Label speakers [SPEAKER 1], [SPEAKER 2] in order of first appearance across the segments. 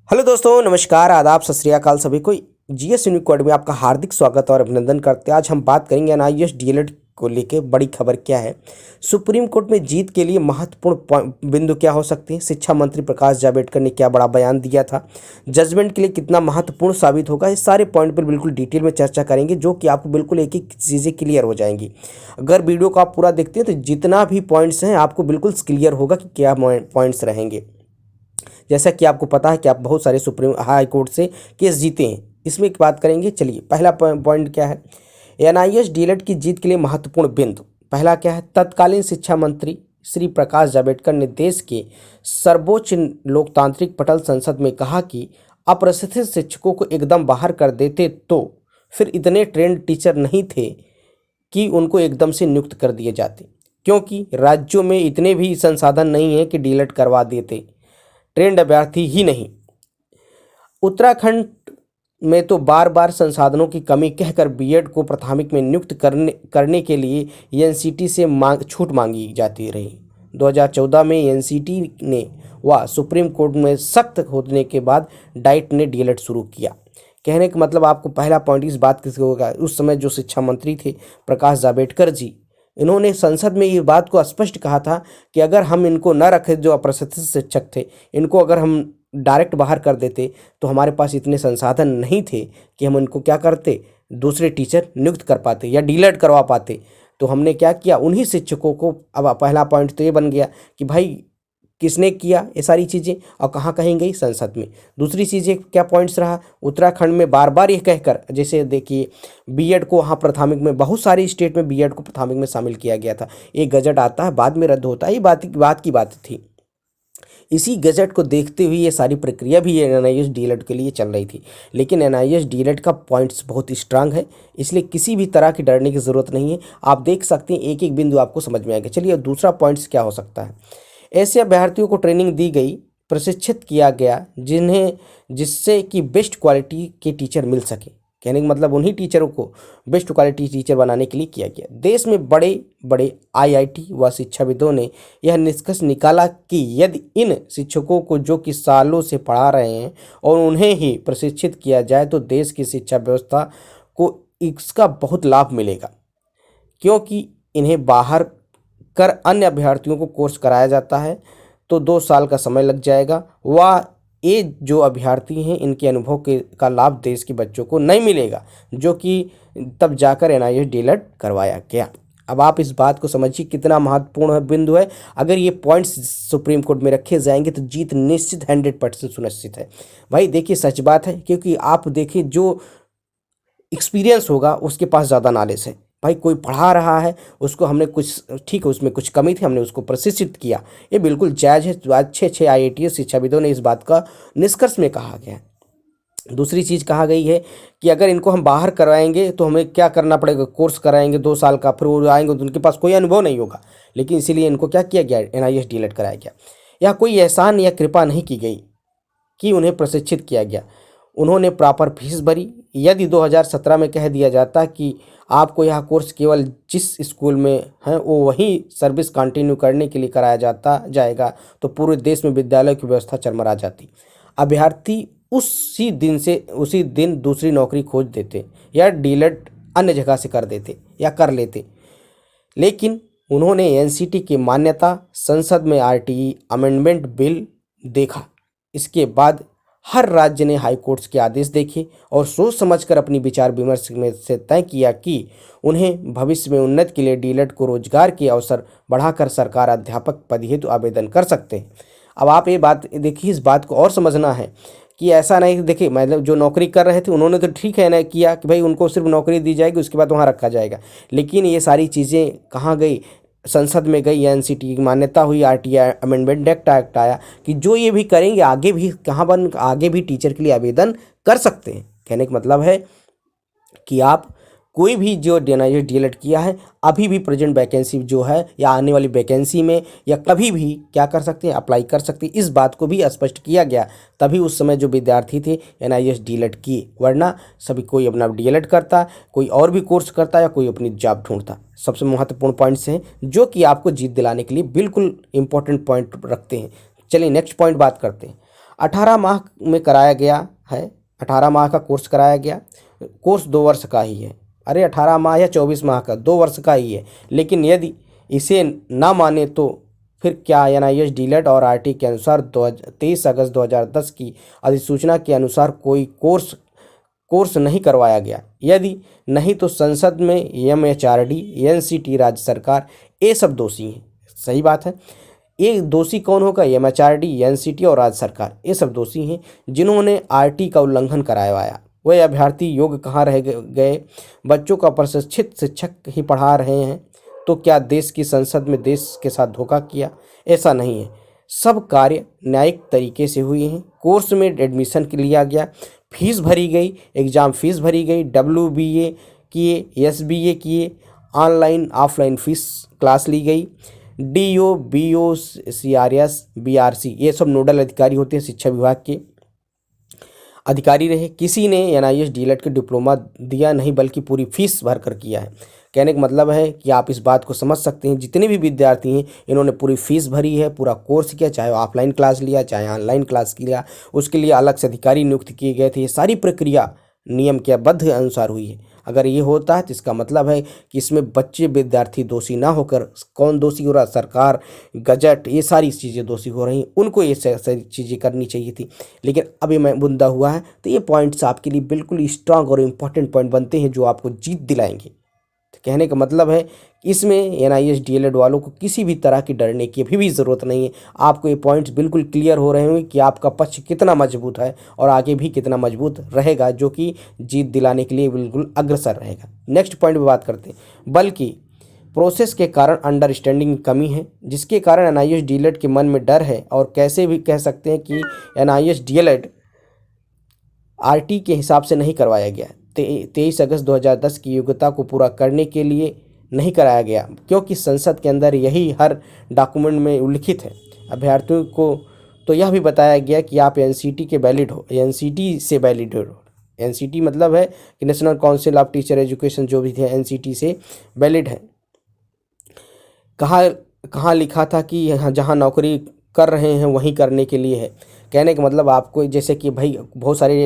[SPEAKER 1] Hello दोस्तों, नमस्कार, आदाब, सत श्री अकाल सभी को। जीएस यूनिकोड में आपका हार्दिक स्वागत और अभिनंदन करते हैं। आज हम बात करेंगे एनआईएस डीएलएड को लेके बड़ी खबर क्या है। सुप्रीम कोर्ट में जीत के लिए महत्वपूर्ण बिंदु क्या हो सकते हैं। शिक्षा मंत्री प्रकाश जावड़ेकर ने क्या बड़ा बयान दिया था। जजमेंट के लिए कितना महत्वपूर्ण साबित होगा। इस सारे पॉइंट पर बिल्कुल डिटेल में चर्चा करेंगे, जो कि आपको बिल्कुल एक एक चीज़ें क्लियर हो जाएंगी। अगर वीडियो को आप पूरा देखते हैं तो जितना भी पॉइंट्स हैं आपको बिल्कुल क्लियर होगा कि क्या पॉइंट्स रहेंगे। जैसा कि आपको पता है कि आप बहुत सारे सुप्रीम हाई कोर्ट से केस जीते हैं, इसमें एक बात करेंगे। चलिए, पहला पॉइंट क्या है। एनआईएस डीएलएड की जीत के लिए महत्वपूर्ण बिंदु पहला क्या है। तत्कालीन शिक्षा मंत्री श्री प्रकाश जावड़ेकर ने देश के सर्वोच्च लोकतांत्रिक पटल संसद में कहा कि अप्रशिक्षित शिक्षकों को एकदम बाहर कर देते तो फिर इतने ट्रेंड टीचर नहीं थे कि उनको एकदम से नियुक्त कर दिए जाते, क्योंकि राज्यों में इतने भी संसाधन नहीं है कि डीएलएड करवा देते। ट्रेंड अभ्यर्थी ही नहीं, उत्तराखंड में तो बार बार संसाधनों की कमी कहकर बीएड को प्राथमिक में नियुक्त करने के लिए एनसीटी से छूट मांगी जाती रही। 2014 में एनसीटी ने व सुप्रीम कोर्ट में सख्त होने के बाद डाइट ने डीएलएड शुरू किया। कहने का मतलब आपको पहला पॉइंट इस बात किसको होगा। उस समय जो शिक्षा मंत्री थे प्रकाश जावड़ेकर जी, इन्होंने संसद में ये बात को स्पष्ट कहा था कि अगर हम इनको न रखें, जो अप्रशिक्षित शिक्षक थे, इनको अगर हम डायरेक्ट बाहर कर देते तो हमारे पास इतने संसाधन नहीं थे कि हम इनको क्या करते, दूसरे टीचर नियुक्त कर पाते या डीएलएड करवा पाते। तो हमने क्या किया, उन्हीं शिक्षकों को। अब पहला पॉइंट तो ये बन गया कि भाई किसने किया ये सारी चीज़ें और कहाँ कहीं गई, संसद में। दूसरी चीज़ें क्या पॉइंट्स रहा, उत्तराखंड में बार बार ये कहकर, जैसे देखिए बीएड को वहाँ प्राथमिक में, बहुत सारी स्टेट में बीएड को प्राथमिक में शामिल किया गया था। एक गजट आता है बाद में रद्द होता है, ये बात की बात थी। इसी गजट को देखते हुए ये सारी प्रक्रिया भी एनआईएस डीएलएड के लिए चल रही थी। लेकिन एनआईएस डीएलएड का पॉइंट्स बहुत स्ट्रांग है, इसलिए किसी भी तरह की डरने की ज़रूरत नहीं है। आप देख सकते हैं, एक एक बिंदु आपको समझ में आएगा। चलिए, दूसरा पॉइंट्स क्या हो सकता है। ऐसे अभ्यर्थियों को ट्रेनिंग दी गई, प्रशिक्षित किया गया जिससे कि बेस्ट क्वालिटी के टीचर मिल सके। कहने का मतलब उन्हीं टीचरों को बेस्ट क्वालिटी टीचर बनाने के लिए किया गया। देश में बड़े बड़े आईआईटी व शिक्षाविदों ने यह निष्कर्ष निकाला कि यदि इन शिक्षकों को, जो कि सालों से पढ़ा रहे हैं, और उन्हें ही प्रशिक्षित किया जाए तो देश की शिक्षा व्यवस्था को इसका बहुत लाभ मिलेगा, क्योंकि इन्हें बाहर कर अन्य अभ्यर्थियों को कोर्स कराया जाता है तो 2 साल का समय लग जाएगा। वह ये जो अभ्यर्थी हैं, इनके अनुभव का लाभ देश के बच्चों को नहीं मिलेगा, जो कि तब जाकर एनआईएस डीएलएड करवाया गया। अब आप इस बात को समझिए कितना महत्वपूर्ण बिंदु है। अगर ये पॉइंट्स सुप्रीम कोर्ट में रखे जाएंगे तो जीत निश्चित 100% सुनिश्चित है। भाई देखिए, सच बात है, क्योंकि आप देखिए जो एक्सपीरियंस होगा उसके पास ज़्यादा नॉलेज है। भाई कोई पढ़ा रहा है, उसको हमने कुछ, ठीक है उसमें कुछ कमी थी, हमने उसको प्रशिक्षित किया, ये बिल्कुल जायज़ है। अच्छे आईआईटी शिक्षाविदों ने इस बात का निष्कर्ष में कहा गया है। दूसरी चीज़ कहा गई है कि अगर इनको हम बाहर करवाएंगे तो हमें क्या करना पड़ेगा, कोर्स कराएंगे 2 साल का, फिर वो आएंगे तो उनके पास कोई अनुभव नहीं होगा। लेकिन इसीलिए इनको क्या किया गया, एनआईएस डीएलएड कराया गया। यह कोई एहसान या कृपा नहीं की गई कि उन्हें प्रशिक्षित किया गया, उन्होंने प्रॉपर फीस भरी। यदि 2017 में कह दिया जाता कि आपको यह कोर्स केवल जिस स्कूल में है वो वहीं सर्विस कंटिन्यू करने के लिए कराया जाएगा तो पूरे देश में विद्यालय की व्यवस्था चरमरा जाती। अभ्यर्थी उसी दिन दूसरी नौकरी खोज देते या डीएलएड अन्य जगह से कर देते या कर लेते। लेकिन उन्होंने एनसीटी की मान्यता, संसद में आरटीई अमेंडमेंट बिल देखा। इसके बाद हर राज्य ने हाई कोर्ट्स के आदेश देखे और सोच समझकर अपनी विचार विमर्श में से तय किया कि उन्हें भविष्य में उन्नति के लिए डीएलएड को रोजगार के अवसर बढ़ाकर सरकार अध्यापक पद हेतु आवेदन कर सकते हैं। अब आप ये बात देखिए, इस बात को और समझना है कि ऐसा नहीं, देखिए मतलब जो नौकरी कर रहे थे उन्होंने तो ठीक है ना किया कि भाई उनको सिर्फ नौकरी दी जाएगी, उसके बाद वहाँ रखा जाएगा। लेकिन ये सारी चीज़ें कहाँ गई, संसद में गई, एनसीटी की मान्यता हुई, आरटीई अमेंडमेंट एक्ट आया कि जो ये भी करेंगे आगे भी आगे भी टीचर के लिए आवेदन कर सकते हैं। कहने का मतलब है कि आप कोई भी जो एनआईएस डीएलएड किया है, अभी भी प्रेजेंट वैकेंसी जो है या आने वाली वैकेंसी में या कभी भी क्या कर सकते हैं, अप्लाई कर सकते हैं। इस बात को भी स्पष्ट किया गया, तभी उस समय जो विद्यार्थी थे एनआईएस डीएलएड किए, वरना सभी कोई अपना डीएलएड करता, कोई और भी कोर्स करता या कोई अपनी जॉब ढूंढता। सबसे महत्वपूर्ण पॉइंट्स हैं जो कि आपको जीत दिलाने के लिए बिल्कुल इंपॉर्टेंट पॉइंट रखते हैं। चलिए नेक्स्ट पॉइंट बात करते हैं। 18 माह में कराया गया है, 18 माह का कोर्स कराया गया। कोर्स 2 वर्ष का ही है। अरे 18 माह या 24 माह का, 2 वर्ष का ही है। लेकिन यदि इसे ना माने तो फिर क्या एनआईएस डीलेट और आरटी के अनुसार 23 अगस्त 2010 की अधिसूचना के अनुसार कोई कोर्स नहीं करवाया गया? यदि नहीं तो संसद में एमएचआरडी, एनसीटी, राज्य सरकार, ये सब दोषी हैं। सही बात है। ये दोषी कौन होगा? एमएचआरडी, एनसीटी और राज्य सरकार, ये सब दोषी हैं जिन्होंने आरटी का उल्लंघन कराया। वह अभ्यर्थी योग्य कहाँ रह गए? बच्चों का प्रशिक्षित शिक्षक ही पढ़ा रहे हैं तो क्या देश की संसद में देश के साथ धोखा किया? ऐसा नहीं है। सब कार्य न्यायिक तरीके से हुए हैं। कोर्स में एडमिशन लिया गया, फीस भरी गई, एग्ज़ाम फीस भरी गई, WBA किए, SBA किए, ऑनलाइन ऑफलाइन फीस क्लास ली गई। DO, BO, CRS, BRC ये सब नोडल अधिकारी होते हैं शिक्षा विभाग के अधिकारी रहे। किसी ने एनआईएस डीलेट के डिप्लोमा दिया नहीं बल्कि पूरी फीस भर कर किया है। कहने का मतलब है कि आप इस बात को समझ सकते हैं, जितने भी विद्यार्थी हैं इन्होंने पूरी फीस भरी है, पूरा कोर्स किया, चाहे ऑफलाइन क्लास लिया चाहे ऑनलाइन क्लास किया, उसके लिए अलग से अधिकारी नियुक्त किए गए थे। ये सारी प्रक्रिया नियम के बद्ध अनुसार हुई है। अगर ये होता है तो इसका मतलब है कि इसमें बच्चे विद्यार्थी दोषी ना होकर कौन दोषी हो रहा? सरकार, गजट, ये सारी चीज़ें दोषी हो रही हैं। उनको ये सारी चीज़ें करनी चाहिए थी। लेकिन अभी मैं मुद्दा हुआ है तो ये पॉइंट्स आपके लिए बिल्कुल स्ट्रांग और इम्पॉर्टेंट पॉइंट बनते हैं जो आपको जीत दिलाएंगे। तो कहने का मतलब है इसमें एनआईएस डीएलएड वालों को किसी भी तरह की डरने की अभी भी ज़रूरत नहीं है। आपको ये पॉइंट्स बिल्कुल क्लियर हो रहे होंगे कि आपका पक्ष कितना मजबूत है और आगे भी कितना मजबूत रहेगा, जो कि जीत दिलाने के लिए बिल्कुल अग्रसर रहेगा। नेक्स्ट पॉइंट पे बात करते हैं। बल्कि प्रोसेस के कारण अंडरस्टैंडिंग की कमी है, जिसके कारण एनआईएस डीएलएड के मन में डर है। और कैसे भी कह सकते हैं कि एनआईएस डीएलएड आरटी के हिसाब से नहीं करवाया गया। 23 अगस्त 2010 की योग्यता को पूरा करने के लिए नहीं कराया गया, क्योंकि संसद के अंदर यही हर डॉक्यूमेंट में उल्लिखित है। अभ्यर्थियों को तो यह भी बताया गया कि आप एनसीटी के वैलिड हो, एनसीटी से वैलिड हो। एनसीटी मतलब है कि national council of teacher education, जो भी थे एनसीटी से वैलिड है। कहाँ लिखा था कि यहाँ जहाँ नौकरी कर रहे हैं वहीं करने के लिए है? कहने का मतलब आपको, जैसे कि भाई बहुत सारे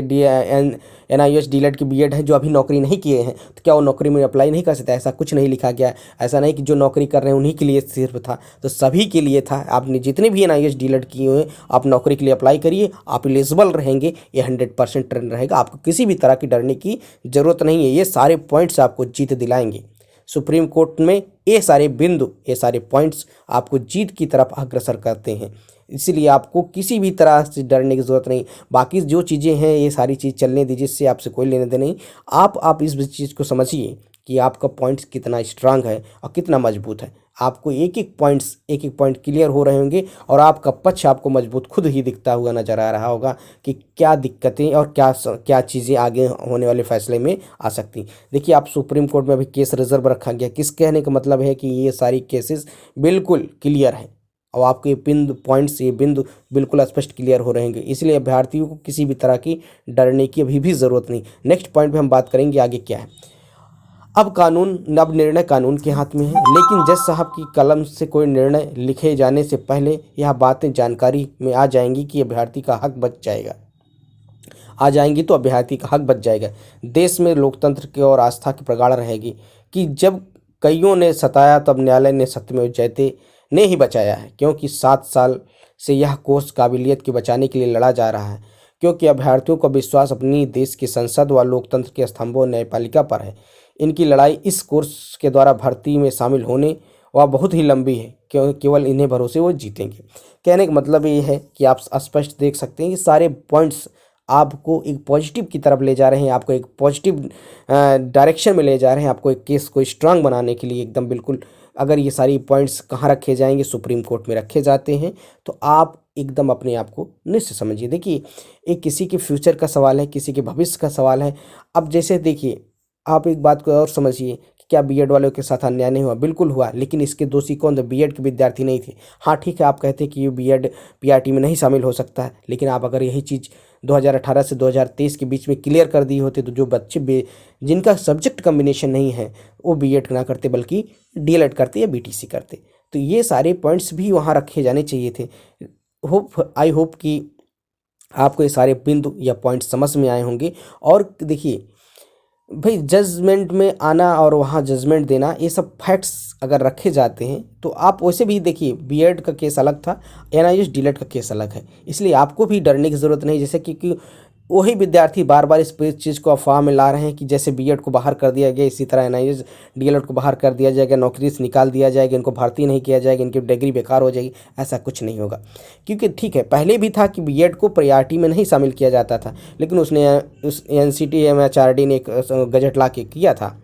[SPEAKER 1] एनआईएस डीलेट के बीएड हैं जो अभी नौकरी नहीं किए हैं, तो क्या वो नौकरी में अप्लाई नहीं कर सकते? ऐसा कुछ नहीं लिखा गया। ऐसा नहीं कि जो नौकरी कर रहे हैं उन्हीं के लिए सिर्फ था, तो सभी के लिए था। आपने जितने भी एनआईएस डीलेट किए हुए आप नौकरी के लिए अप्लाई करिए, आप एलिजिबल रहेंगे। ये 100% ट्रेंड रहेगा। आपको किसी भी तरह की डरने की ज़रूरत नहीं है। ये सारे पॉइंट्स आपको जीत दिलाएंगे। सुप्रीम कोर्ट में ये सारे बिंदु, ये सारे पॉइंट्स आपको जीत की तरफ अग्रसर करते हैं। इसीलिए आपको किसी भी तरह से डरने की ज़रूरत नहीं। बाकी जो चीज़ें हैं ये सारी चीज़ चलने दीजिए, इससे आपसे कोई लेने देने नहीं। आप इस चीज़ को समझिए कि आपका पॉइंट्स कितना स्ट्रांग है और कितना मजबूत है। आपको एक एक पॉइंट क्लियर हो रहे होंगे और आपका पक्ष आपको मजबूत खुद ही दिखता हुआ नजर आ रहा होगा कि क्या दिक्कतें और क्या चीज़ें आगे होने वाले फैसले में आ सकती। देखिए, आप सुप्रीम कोर्ट में अभी केस रिजर्व रखा गया। किस कहने का मतलब है कि ये सारी केसेस बिल्कुल क्लियर है और आपके ये बिंदु बिल्कुल स्पष्ट क्लियर हो रहेंगे। इसलिए अभ्यर्थियों को किसी भी तरह की डरने की अभी भी ज़रूरत नहीं। नेक्स्ट पॉइंट पे हम बात करेंगे आगे क्या है। अब निर्णय कानून के हाथ में है, लेकिन जज साहब की कलम से कोई निर्णय लिखे जाने से पहले यह बातें जानकारी में आ जाएंगी कि अभ्यर्थी का हक बच जाएगा। तो अभ्यर्थी का हक बच जाएगा। देश में लोकतंत्र की और आस्था की प्रगाढ़ रहेगी कि जब कईयों ने सताया तब न्यायालय ने सत्यमेव जयते ने ही बचाया है, क्योंकि 7 साल से यह कोर्स काबिलियत के बचाने के लिए लड़ा जा रहा है, क्योंकि अभ्यर्थियों का विश्वास अपनी देश की संसद व लोकतंत्र के स्तंभों न्यायपालिका पर है। इनकी लड़ाई इस कोर्स के द्वारा भर्ती में शामिल होने वह बहुत ही लंबी है, क्योंकि केवल इन्हें भरोसे वो जीतेंगे। कहने का मतलब ये है कि आप स्पष्ट देख सकते हैं कि सारे पॉइंट्स आपको एक पॉजिटिव की तरफ ले जा रहे हैं, आपको एक पॉजिटिव डायरेक्शन में ले जा रहे हैं, आपको एक केस को स्ट्रांग बनाने के लिए एकदम बिल्कुल। अगर ये सारी पॉइंट्स कहाँ रखे जाएंगे? सुप्रीम कोर्ट में रखे जाते हैं, तो आप एकदम अपने आप को निश्चित समझिए। देखिए, एक किसी के फ्यूचर का सवाल है, किसी के भविष्य का सवाल है। अब जैसे देखिए, आप एक बात को और समझिए कि क्या बीएड वालों के साथ अन्याय नहीं हुआ? बिल्कुल हुआ, लेकिन इसके दोषी कौन थे? बीएड के विद्यार्थी नहीं थे। हाँ ठीक है, आप कहते हैं कि ये बीएड पीआरटी में नहीं शामिल हो सकता है, लेकिन आप अगर यही चीज़ 2018 से 2023 के बीच में क्लियर कर दिए होते तो जो बच्चे जिनका सब्जेक्ट कम्बिनेशन नहीं है वो बीएड ना करते बल्कि डीएलएड करते या बीटीसी करते। तो ये सारे पॉइंट्स भी वहाँ रखे जाने चाहिए थे। आई होप कि आपको ये सारे बिंदु या पॉइंट समझ में आए होंगे। और देखिए भाई, जजमेंट में आना और वहाँ जजमेंट देना, ये सब फैक्ट्स अगर रखे जाते हैं तो आप वैसे भी देखिए, बीएड का केस अलग था, एनआईएस डीलेट का केस अलग है, इसलिए आपको भी डरने की ज़रूरत नहीं। जैसे कि वही विद्यार्थी बार बार इस चीज़ को अफवाह में ला रहे हैं कि जैसे बीएड को बाहर कर दिया गया, इसी तरह एनआईएस डीएलएड को बाहर कर दिया जाएगा, नौकरी से निकाल दिया जाएगा, इनको भर्ती नहीं किया जाएगा, इनकी डिग्री बेकार हो जाएगी। ऐसा कुछ नहीं होगा, क्योंकि ठीक है, पहले भी था कि बीएड को प्रायोरिटी में नहीं शामिल किया जाता था, लेकिन उस एनसीटी एमएचआरडी ने एक गजट ला के किया था,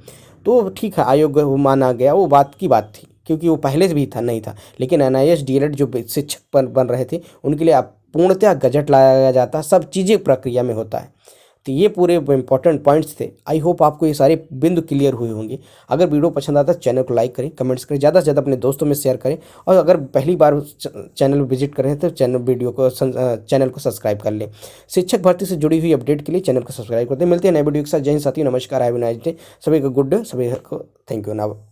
[SPEAKER 1] तो ठीक है, आयोग वो माना गया, वो बात की बात थी, क्योंकि वो पहले से भी था नहीं था। लेकिन एनआईएस डीएलएड जो शिक्षक बन रहे थे, उनके लिए अब पूर्णतः गजट लाया जाता, सब चीज़ें प्रक्रिया में होता है। तो ये पूरे इंपॉर्टेंट पॉइंट्स थे। आई होप आपको ये सारे बिंदु क्लियर हुए होंगे। अगर वीडियो पसंद आता है चैनल को लाइक करें, कमेंट्स करें, ज़्यादा से ज़्यादा अपने दोस्तों में शेयर करें, और अगर पहली बार चैनल विजिट करें तो चैनल को सब्सक्राइब कर लें। शिक्षक भर्ती से जुड़ी हुई अपडेट के लिए चैनल को सब्सक्राइब करते हैं। मिलते हैं नए वीडियो के साथ। जय हिंद साथियों, नमस्कार, हैव अ नाइस डे। सभी को गुड डे, सभी को थैंक यू। नाउ